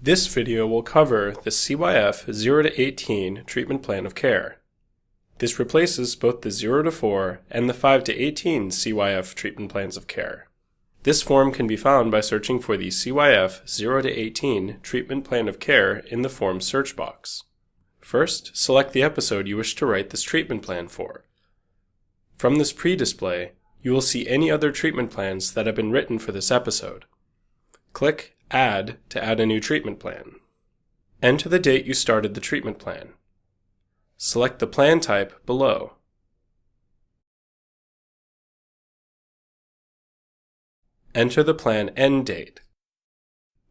This video will cover the CYF 0 to 18 treatment plan of care. This replaces both the 0 to 4 and the 5 to 18 CYF treatment plans of care. This form can be found by searching for the CYF 0 to 18 treatment plan of care in the form search box. First, select the episode you wish to write this treatment plan for. From this pre-display, you will see any other treatment plans that have been written for this episode. Click Add to add a new treatment plan. Enter the date you started the treatment plan. Select the plan type below. Enter the plan end date.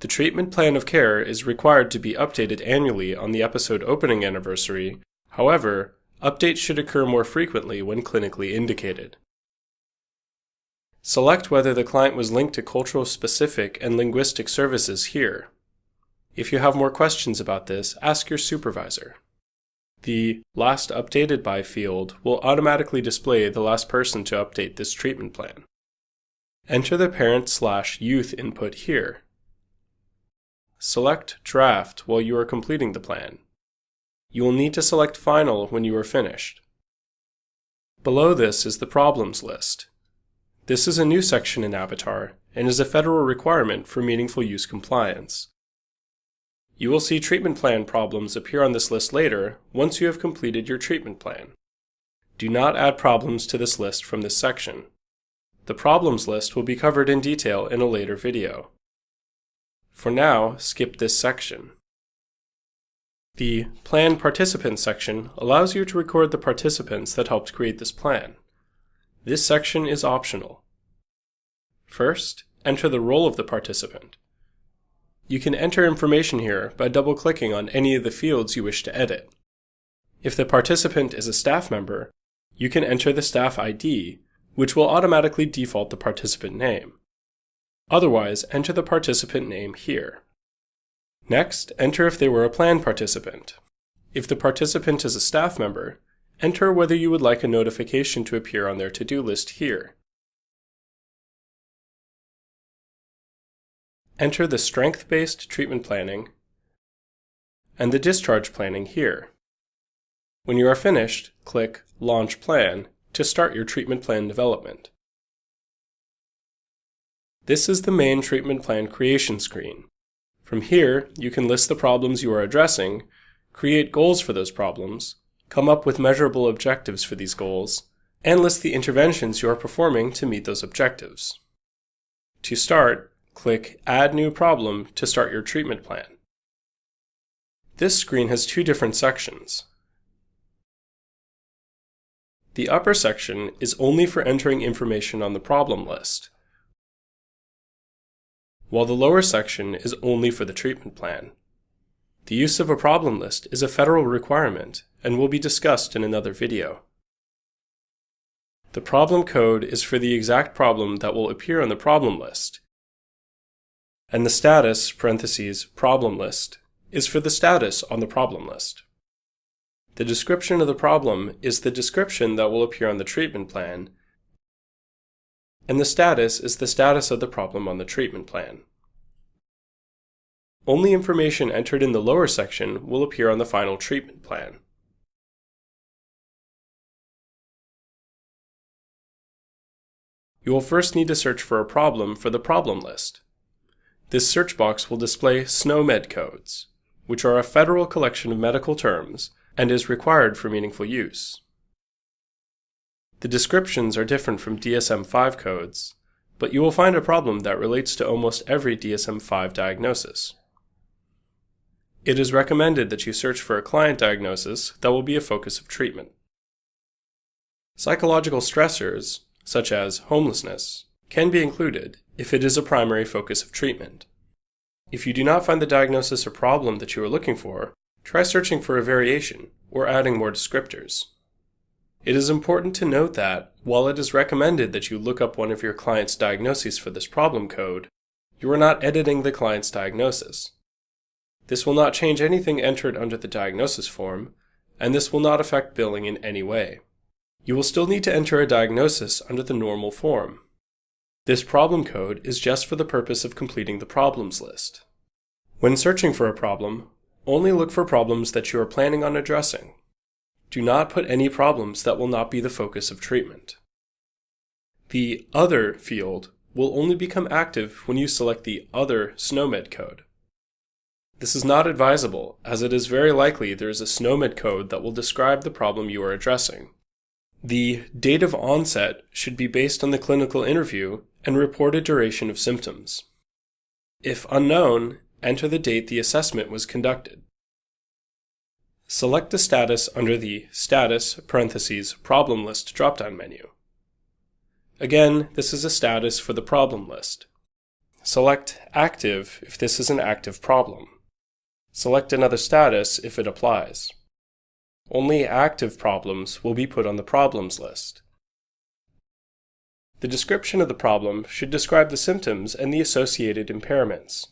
The treatment plan of care is required to be updated annually on the episode opening anniversary. However, updates should occur more frequently when clinically indicated. Select whether the client was linked to cultural specific and linguistic services here. If you have more questions about this, ask your supervisor. The Last Updated By field will automatically display the last person to update this treatment plan. Enter the parent/youth input here. Select Draft while you are completing the plan. You will need to select Final when you are finished. Below this is the problems list. This is a new section in Avatar and is a federal requirement for meaningful use compliance. You will see treatment plan problems appear on this list later once you have completed your treatment plan. Do not add problems to this list from this section. The problems list will be covered in detail in a later video. For now, skip this section. The Plan Participants section allows you to record the participants that helped create this plan. This section is optional. First, enter the role of the participant. You can enter information here by double-clicking on any of the fields you wish to edit. If the participant is a staff member, you can enter the staff ID, which will automatically default the participant name. Otherwise, enter the participant name here. Next, enter if they were a plan participant. If the participant is a staff member, enter whether you would like a notification to appear on their to-do list here. Enter the strength-based treatment planning and the discharge planning here. When you are finished, click Launch Plan to start your treatment plan development. This is the main treatment plan creation screen. From here, you can list the problems you are addressing, create goals for those problems, come up with measurable objectives for these goals, and list the interventions you are performing to meet those objectives. To start, click Add New Problem to start your treatment plan. This screen has two different sections. The upper section is only for entering information on the problem list, while the lower section is only for the treatment plan. The use of a problem list is a federal requirement and will be discussed in another video. The problem code is for the exact problem that will appear on the problem list, and the status (problem list) is for the status on the problem list. The description of the problem is the description that will appear on the treatment plan, and the status is the status of the problem on the treatment plan. Only information entered in the lower section will appear on the final treatment plan. You will first need to search for a problem for the problem list. This search box will display SNOMED codes, which are a federal collection of medical terms and is required for meaningful use. The descriptions are different from DSM-5 codes, but you will find a problem that relates to almost every DSM-5 diagnosis. It is recommended that you search for a client diagnosis that will be a focus of treatment. Psychological stressors, such as homelessness, can be included if it is a primary focus of treatment. If you do not find the diagnosis or problem that you are looking for, try searching for a variation or adding more descriptors. It is important to note that, while it is recommended that you look up one of your client's diagnoses for this problem code, you are not editing the client's diagnosis. This will not change anything entered under the diagnosis form, and this will not affect billing in any way. You will still need to enter a diagnosis under the normal form. This problem code is just for the purpose of completing the problems list. When searching for a problem, only look for problems that you are planning on addressing. Do not put any problems that will not be the focus of treatment. The Other field will only become active when you select the Other SNOMED code. This is not advisable, as it is very likely there is a SNOMED code that will describe the problem you are addressing. The date of onset should be based on the clinical interview and reported duration of symptoms. If unknown, enter the date the assessment was conducted. Select the status under the Status (Problem List) drop-down menu. Again, this is a status for the problem list. Select Active if this is an active problem. Select another status if it applies. Only active problems will be put on the problems list. The description of the problem should describe the symptoms and the associated impairments.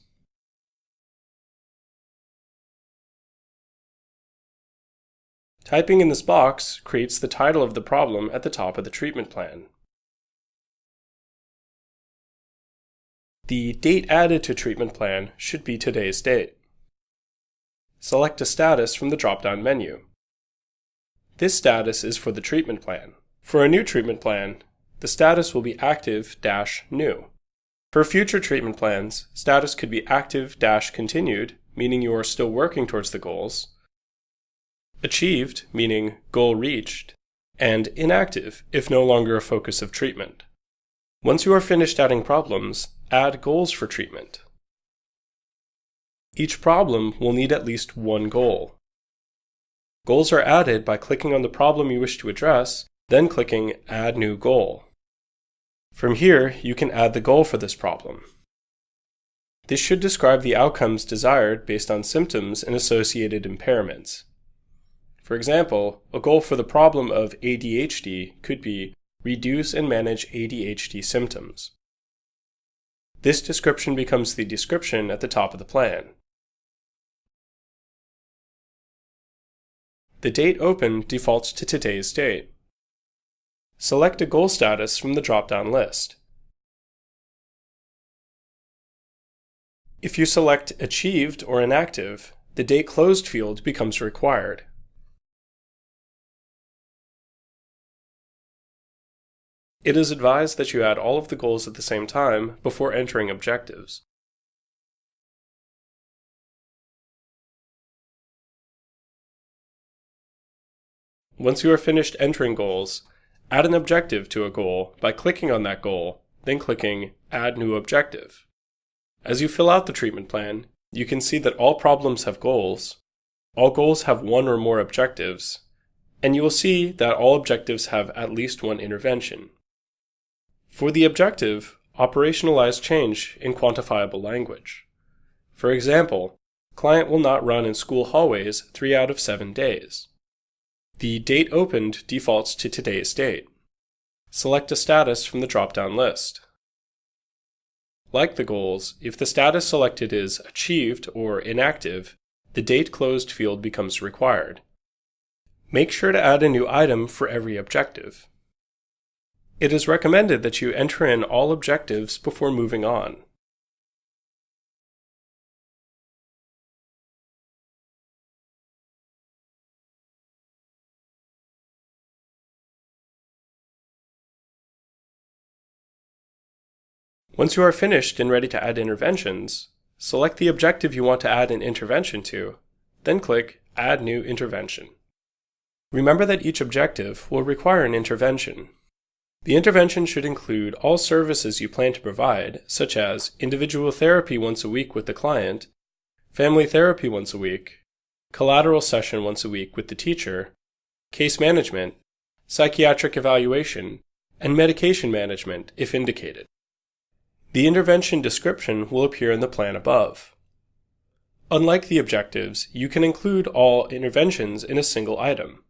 Typing in this box creates the title of the problem at the top of the treatment plan. The date added to treatment plan should be today's date. Select a status from the drop-down menu. This status is for the treatment plan. For a new treatment plan, the status will be active-new. For future treatment plans, status could be active-continued, meaning you are still working towards the goals, achieved, meaning goal reached, and inactive, if no longer a focus of treatment. Once you are finished adding problems, add goals for treatment. Each problem will need at least one goal. Goals are added by clicking on the problem you wish to address, then clicking Add New Goal. From here, you can add the goal for this problem. This should describe the outcomes desired based on symptoms and associated impairments. For example, a goal for the problem of ADHD could be reduce and manage ADHD symptoms. This description becomes the description at the top of the plan. The date opened defaults to today's date. Select a goal status from the drop-down list. If you select Achieved or Inactive, the Date Closed field becomes required. It is advised that you add all of the goals at the same time before entering objectives. Once you are finished entering goals, add an objective to a goal by clicking on that goal, then clicking Add New Objective. As you fill out the treatment plan, you can see that all problems have goals, all goals have one or more objectives, and you will see that all objectives have at least one intervention. For the objective, operationalize change in quantifiable language. For example, client will not run in school hallways 3 out of 7 days. The date opened defaults to today's date. Select a status from the drop-down list. Like the goals, if the status selected is achieved or inactive, the date closed field becomes required. Make sure to add a new item for every objective. It is recommended that you enter in all objectives before moving on. Once you are finished and ready to add interventions, select the objective you want to add an intervention to, then click Add New Intervention. Remember that each objective will require an intervention. The intervention should include all services you plan to provide, such as individual therapy once a week with the client, family therapy once a week, collateral session once a week with the teacher, case management, psychiatric evaluation, and medication management if indicated. The intervention description will appear in the plan above. Unlike the objectives, you can include all interventions in a single item.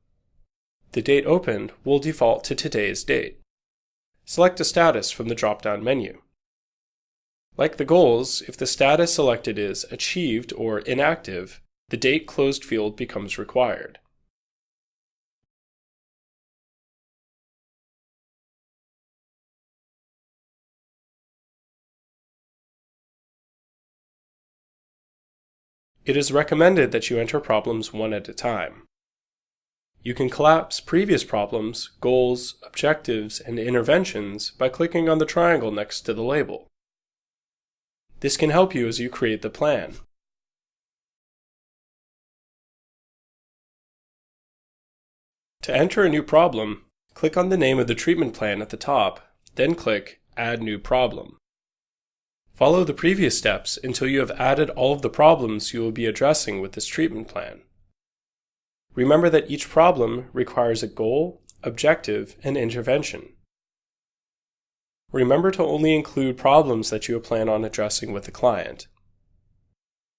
The date opened will default to today's date. Select a status from the drop-down menu. Like the goals, if the status selected is achieved or inactive, the date closed field becomes required. It is recommended that you enter problems one at a time. You can collapse previous problems, goals, objectives, and interventions by clicking on the triangle next to the label. This can help you as you create the plan. To enter a new problem, click on the name of the treatment plan at the top, then click Add New Problem. Follow the previous steps until you have added all of the problems you will be addressing with this treatment plan. Remember that each problem requires a goal, objective, and intervention. Remember to only include problems that you plan on addressing with the client.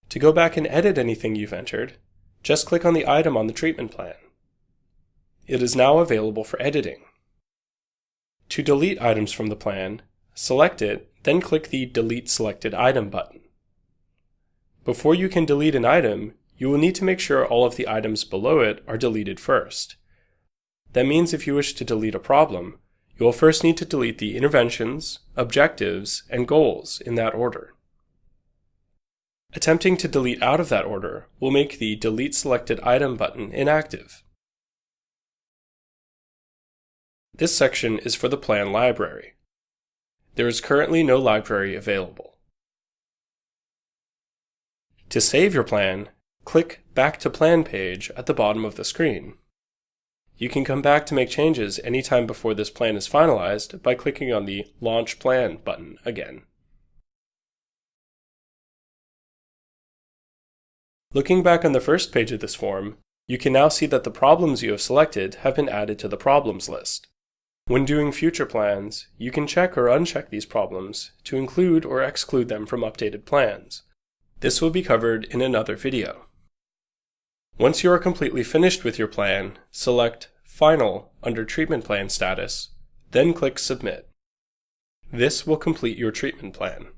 To go back and edit anything you've entered, just click on the item on the treatment plan. It is now available for editing. To delete items from the plan, select it, then click the Delete Selected Item button. Before you can delete an item, you will need to make sure all of the items below it are deleted first. That means if you wish to delete a problem, you will first need to delete the interventions, objectives, and goals in that order. Attempting to delete out of that order will make the Delete Selected Item button inactive. This section is for the plan library. There is currently no library available. To save your plan, click Back to Plan page at the bottom of the screen. You can come back to make changes anytime before this plan is finalized by clicking on the Launch Plan button again. Looking back on the first page of this form, you can now see that the problems you have selected have been added to the problems list. When doing future plans, you can check or uncheck these problems to include or exclude them from updated plans. This will be covered in another video. Once you are completely finished with your plan, select Final under Treatment Plan Status, then click Submit. This will complete your treatment plan.